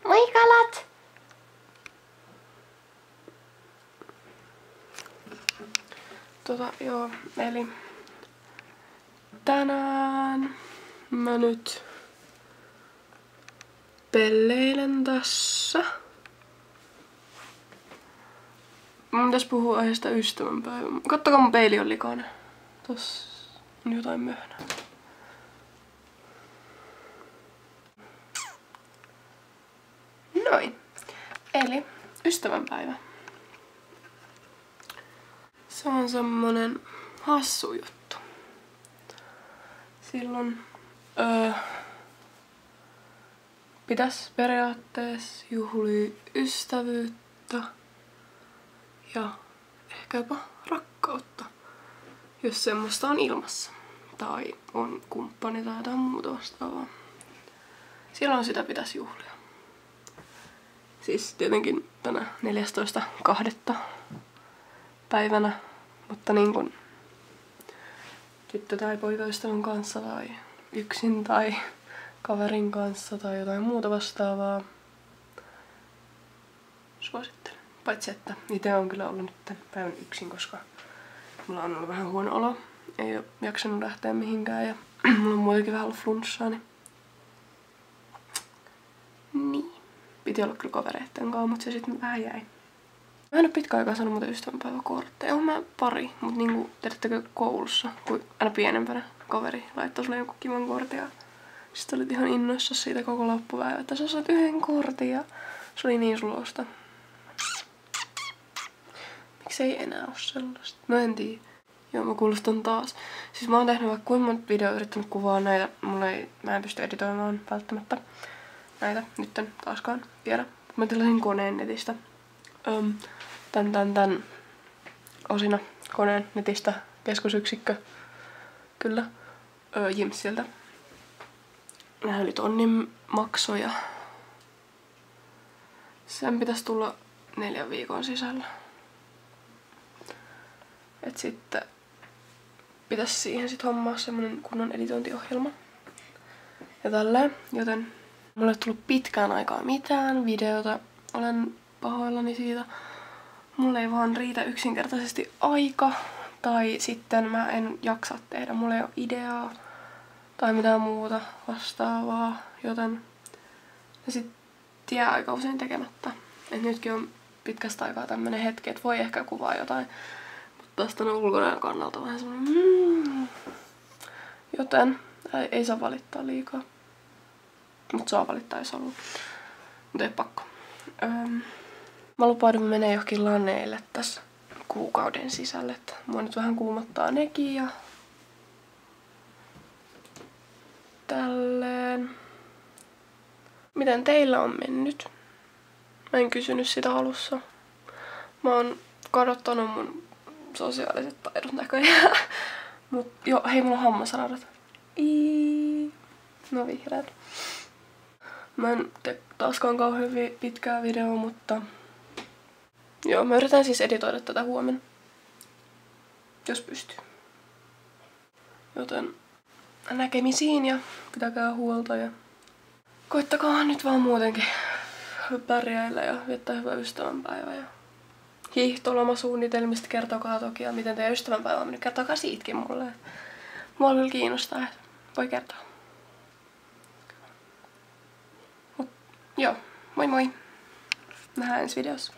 Moi kalat! Joo, eli tänään mä nyt pelleilen tässä. Mun pitäis puhua aiheesta ystävänpäivä. Kattokaa mun peili on likainen. Tossa on jotain möhnää. Noin. Eli ystävänpäivä. Se on semmonen hassu juttu. Silloin pitäis periaatteessa juhlia ystävyyttä ja ehkä jopa rakkautta, jos semmoista on ilmassa. Tai on kumppani tai jotain muuta vastaavaa. Silloin sitä pitäisi juhlia. Siis tietenkin tänä 14.2. päivänä, mutta niin kuin tyttö- tai poikaystävän kanssa tai yksin tai kaverin kanssa tai jotain muuta vastaavaa. Suosittelen. Paitsi että itse on kyllä ollut nyt tämän päivän yksin, koska mulla on ollut vähän huono olo. Ei oo jaksanut lähteä mihinkään ja mulla on muutenkin vähän ollut flunssaa, niin piti olla kyllä kavereitten kanssa, mutta se sitten vähän jäi. Mä en oo pitkään aikaa saanut muuta ystävänpäiväkortteja. Oon mä pari, mutta niinku, tiedättekö koulussa, kun aina pienempänä kaveri laittoi sulle jonkun kivan kortin ja sit olit ihan innoissa siitä koko loppupäivä, että sä saat yhden kortin ja se oli niin sulosta. Miksei enää oo sellaista? No en tiedä. Joo, mä kuulostan taas. Siis mä oon tehnyt vaikka kuinka monta videoa yrittänyt kuvaa näitä. Mä en pysty editoimaan välttämättä näitä nytten taaskaan vielä. Mä tilasin koneen netistä. Tän osina koneen netistä keskusyksikkö. Kyllä. Jimsiltä. Nää oli tonnin maksoja. Sen pitäisi tulla 4 viikon sisällä. Et sitten pitäisi siihen sit hommaa semmonen kunnon editointiohjelma. Ja tälleen, joten mulle ei tullut pitkään aikaa mitään videota. Olen pahoillani siitä. Mulle ei vaan riitä yksinkertaisesti aika. Tai sitten mä en jaksa tehdä. Mulla ei ole ideaa tai mitään muuta vastaavaa. Joten se sit jää aika usein tekemättä. Et nytkin on pitkästä aikaa tämmönen hetki, että voi ehkä kuvaa jotain. Mutta taas tänne ulkonäön kannalta vähän semmonen Joten ei saa valittaa liikaa. Mut saa valittaa jos haluaa. Mut ei pakko. Mä lupaudun menee johonkin laneille tässä kuukauden sisällä. Että mua nyt vähän kuumottaa nekin ja tälleen. Miten teillä on mennyt? Mä en kysynyt sitä alussa. Mä oon kadottanut mun sosiaaliset taidot näköjään. Mut joo, hei mulla on hammasraudat. No vihreät. Mä en tee taaskaan kauhean pitkää videoa, mutta joo, mä yritän siis editoida tätä huomenna. Jos pystyy. Joten näkemisiin ja pitäkää huolta ja koittakaa nyt vaan muutenkin pärjäillä ja viettää hyvää ystävänpäivää. Ja hiihtolomasuunnitelmista kertokaa toki ja miten teidän ystävänpäivä on mennyt. Kertokaa siitäkin mulle. Mua kyllä kiinnostaa, että voi kertoa. Mut joo, moi moi. Nähdään ensi videossa.